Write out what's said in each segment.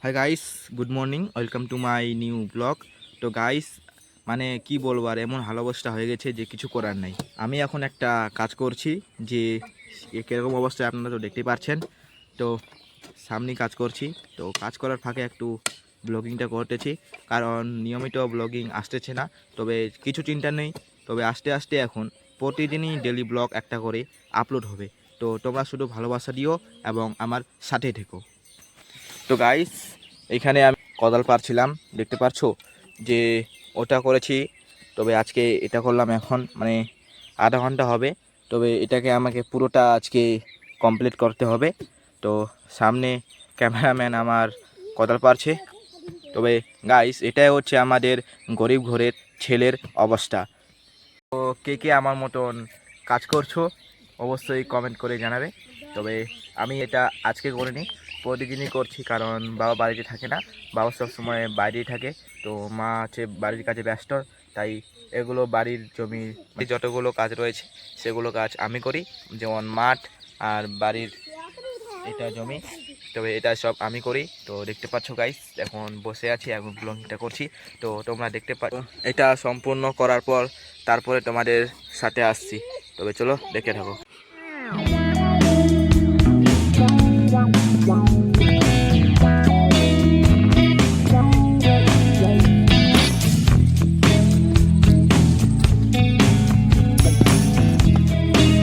Hi guys, good morning, welcome to my new blog. তো guys, মানে কি বলবো, আর এমন ভালো অবস্থা হয়ে গেছে যে কিছু করার নাই। আমি এখন একটা কাজ করছি, যে কীরকম অবস্থায় আপনারা তো দেখতেই পাচ্ছেন। তো সামনেই কাজ করছি, তো কাজ করার ফাঁকে একটু ব্লগিংটা করতেছি, কারণ নিয়মিত ব্লগিং আসতেছে না। তবে কিছু চিন্তা নেই, তবে আস্তে আস্তে এখন প্রতিদিনই ডেলি ব্লগ একটা করে আপলোড হবে। তো তোমরা শুধু ভালোবাসা দিও এবং আমার সাথে থেকো। তো গাইস, এখানে আমি কোদাল পারছিলাম, দেখতে পারছো যে ওটা করেছি। তবে আজকে এটা করলাম, এখন মানে আধা ঘন্টা হবে। তবে এটাকে আমাকে পুরোটা আজকে কমপ্লিট করতে হবে। তো সামনে ক্যামেরাম্যান আমার কোদাল পারছে। তবে গাইস, এটাই হচ্ছে আমাদের গরিব ঘরের ছেলের অবস্থা। তো কে কে আমার মতন কাজ করছো অবশ্যই কমেন্ট করে জানাবে। তবে আমি এটা আজকে করিনি, প্রতিদিনই করছি, কারণ বাবা বাড়িতে থাকে না, বাবা সব সময় বাইরেই থাকে। তো মা আছে বাড়ির কাজে ব্যস্ত, তাই এগুলো বাড়ির জমি যতগুলো কাজ রয়েছে সেগুলো কাজ আমি করি, যেমন মাঠ আর বাড়ির এটা জমি। তবে এটা সব আমি করি। তো দেখতে পাচ্ছ গাইস, এখন বসে আছি, এখন ব্লগিংটা করছি। তো তোমরা দেখতে পাচ্ছ, এটা সম্পূর্ণ করার পর তারপরে তোমাদের সাথে আসছি। তবে চলো দেখতে থাকো।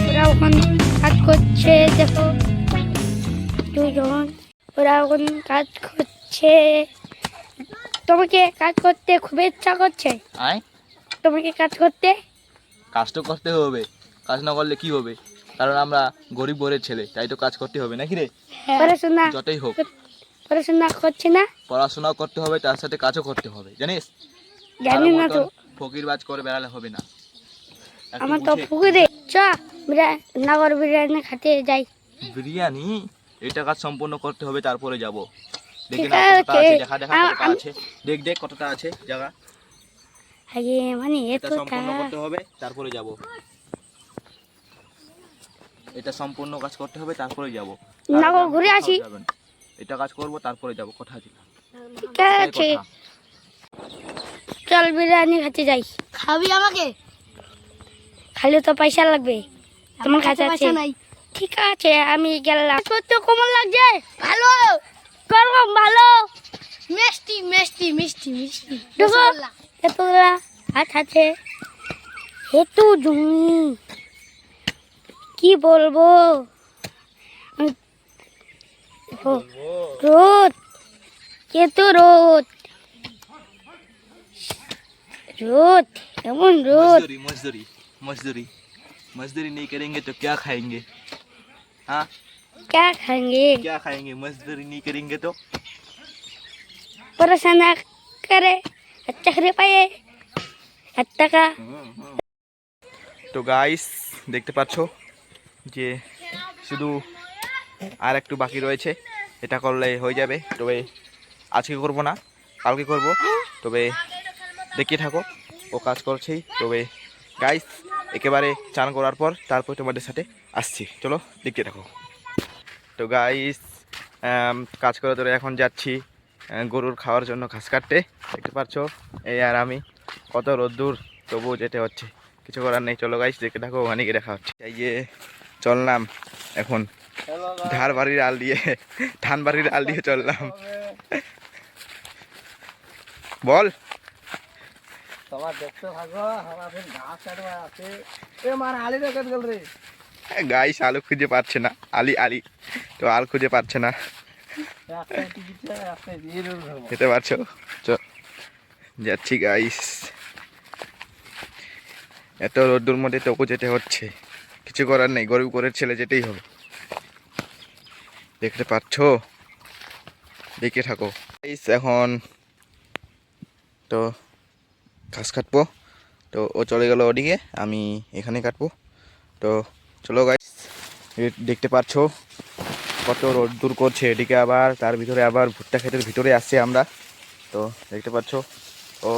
ওরা ওখানে কাজ করছে, দেখো দুজন। ওরা ওখানে কাজ করছে। তোমাকে কাজ করতে খুব ইচ্ছা করছে? তোমাকে কাজ করতে? কাজ তো করতে হবে, কাজ না করলে কি হবে? কারণ আমরা গরিব ঘরের ছেলে, তাই তো কাজ করতে হবে নাকি রে? পড়াশোনা যতই হোক, পড়াশোনা করছে না? পড়াশোনাও করতে হবে, তার সাথে কাজও করতে হবে, জানিস? জানি না তো। ফকিরবাজ করে বেড়ালে হবে না। আমার তো পুকুরে চ নাগর বিরিয়ানি খেতে যাই। বিরিয়ানি, এটা কাজ সম্পূর্ণ করতে হবে, তারপরে যাব। দেখি ঠিক না কতটা আছে। আছে, দেখা দেখা কতটা আছে, দেখ দেখ কতটা আছে জায়গা। আগে মানে এটা এতটা সম্পূর্ণ করতে হবে, তারপরে যাব। এটা সম্পূর্ণ কাজ করতে হবে, তারপরে যাব। নাগর ঘুরে আসি। এটা কাজ করব, তারপরে যাব। কথা আছে? ঠিক আছে, চল বিরিয়ানি খেতে যাই। খাবি আমাকে? খালি তো পয়সা লাগবে, তোমার কাছে পয়সা নাই। ঠিক আছে, আমি গেলাম। করতে কেমন লাগছে? ভালো, গরম ভালো, মিষ্টি মিষ্টি মিষ্টি মিষ্টি। দেখো এতগুলা হাত আছে, হেতু জমি, কি বলবো। রোদ, কেতু রোদ, रोद एमन रोद। मजदूरी मजदूरी मजदूरी मजदूरी नहीं करेंगे तो क्या खाएंगे? हाँ, क्या खाएंगे? क्या खाएंगे? मजदूरी नहीं करेंगे तो परेशान करे, अच्छा करे पाए अच्छा का। তো গাইস, দেখতে পাচ্ছ যে শুধু আর একটু বাকি রয়েছে, এটা করলে হয়ে যাবে। তবে আজকে করব না, কালকে করব। তবে দেখিয়ে থাকো, ও কাজ করছেই। তবে গাইস, একেবারে চান করার পর তারপর তোমাদের সাথে আসছি, চলো দেখতে থাকো। তো গাইস, কাজ করে ধরে এখন যাচ্ছি গরুর খাওয়ার জন্য ঘাস কাটতে। দেখতে পাচ্ছ এই আর আমি, কত রোদ্দুর, তবুও যেতে হচ্ছে, কিছু করার নেই। চলো গাইস দেখতে থাকো, ওখানে গিয়ে দেখা হচ্ছে। এই যে চললাম এখন ধান বাড়ির আল দিয়ে চললাম। বল, তোমার দেখতে থাকো, আমার ফির ঘাস কাটবা আছে। এ মার আলি রে কত গেল রে? গাইস আলু খুঁজে পাচ্ছে না, আলি তো আল খুঁজে পাচ্ছে না, একটা টিকিটে একটা দিয়ে দেব। যেতে পারছো? যাচ্ছি গাইস, এত রোদ্দুর মধ্যে তবু যেতে হচ্ছে, কিছু করার নেই, গরিব ঘরের ছেলে যেতেই হবে। দেখতে পাচ্ছ, দেখে থাকো গাইস। এখন তো ঘাস কাটবো, তো ও চলে গেল ওদিকে, আমি এখানে কাটবো। তো চলো গাইস, দেখতে পাচ্ছ কত রোদ্দুর করছে এদিকে, আবার তার ভিতরে আবার ভুট্টা ক্ষেতের ভিতরে আসছে আমরা। তো দেখতে পাচ্ছ ও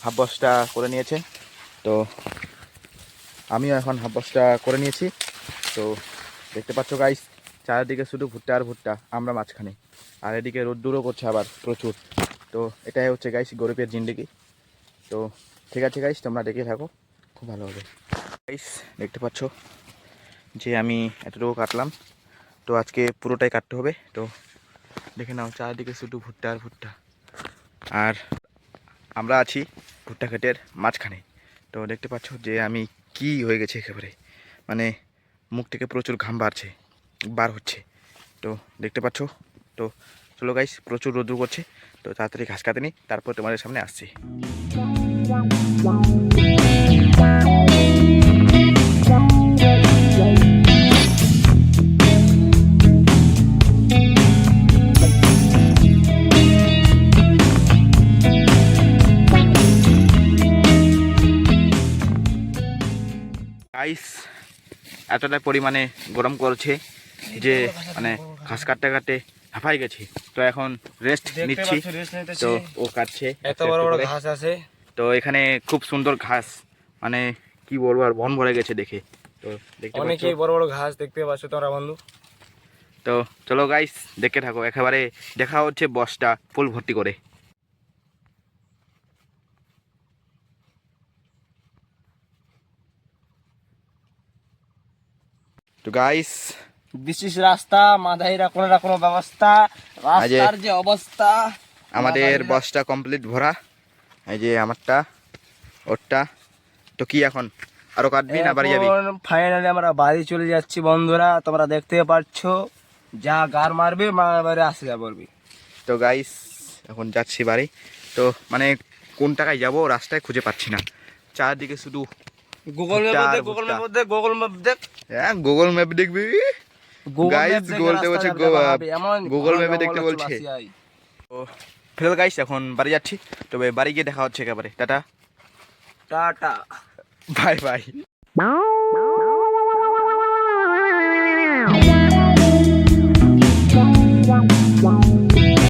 হাফ বস্তা করে নিয়েছে, তো আমিও এখন হাফ বস্তা করে নিয়েছি। তো দেখতে পাচ্ছ গাইস, চারিদিকে শুধু ভুট্টা আর ভুট্টা, আমরা মাঝখানে। আর এদিকে রোদ্দুরও করছে আবার প্রচুর। তো এটাই হচ্ছে গাইস গরিবের জিন্দেগি। তো ঠিক আছে গাইস, তোমরা দেখে থাকো, খুব ভালো হবে। গাইস দেখতে পাচ্ছ যে আমি এতটুকু কাটলাম, তো আজকে পুরোটাই কাটতে হবে। তো দেখে নাও চারিদিকে শুধু ভুট্টা আর ভুট্টা, আর আমরা আছি ভুট্টা ক্ষেতের মাঝখানে। তো দেখতে পাচ্ছ যে আমি কি হয়ে গেছে একেবারে, মানে মুখ থেকে প্রচুর ঘাম বার হচ্ছে। তো দেখতে পাচ্ছ। তো চলো গাইস, প্রচুর রোদ্দুর করছে, তো তাড়াতাড়ি ঘাস কাটে নিই, তারপর তোমাদের সামনে আসছি। গাইস এতটা পরিমাণে গরম করছে যে মানে ঘাস কাটতে কাটতে হাঁপাই গেছি। তো এখন রেস্ট নিচ্ছি। তো ও কাটছে, এত বড় বড় ঘাস আছে। তো এখানে খুব সুন্দর ঘাস, মানে কি বলবো আর, বন ভরে গেছে দেখে। তো দেখতে পাচ্ছ, অনেকই বড় বড় ঘাস দেখতে পাচ্ছ তোমরা বন্ধু। তো চলো গাইস দেখে থাকো, একেবারে দেখা হচ্ছে বস্তা ফুল ভর্তি করে। তো গাইস বিশেষ রাস্তা, মাদাইরা কোনো ব্যবস্থা, রাস্তার যে অবস্থা, আমাদের বস্তা কমপ্লিট ভরা। এই যে আমারটা, ওরটা। তো কি এখন আরো কাটবি না বাড়ি যাবি? ফাইনালি আমরা বাড়ি চলে যাচ্ছি বন্ধুরা, তোমরা দেখতে পাচ্ছ। যা গার মারবে বাড়ি আসে যা বলবি। তো গাইস এখন যাচ্ছি বাড়ি। তো মানে কোন টাকায় যাব রাস্তায় খুঁজে পাচ্ছি না, চারদিকে শুধু গুগল ভুট্টা ম্যাপ আর দেখ, গুগল ভুট্টা। ম্যাপ দেখ, গুগল ম্যাপ দেখ। হ্যাঁ গুগল ম্যাপ দেখবি গাইস, গুগল ম্যাপে দেখতে বলছে। তো ফেল গাইস এখন বাড়ি যাচ্ছি, তবে বাড়ি গিয়ে দেখা হচ্ছে একেবারে। Tata tata. Bye bye.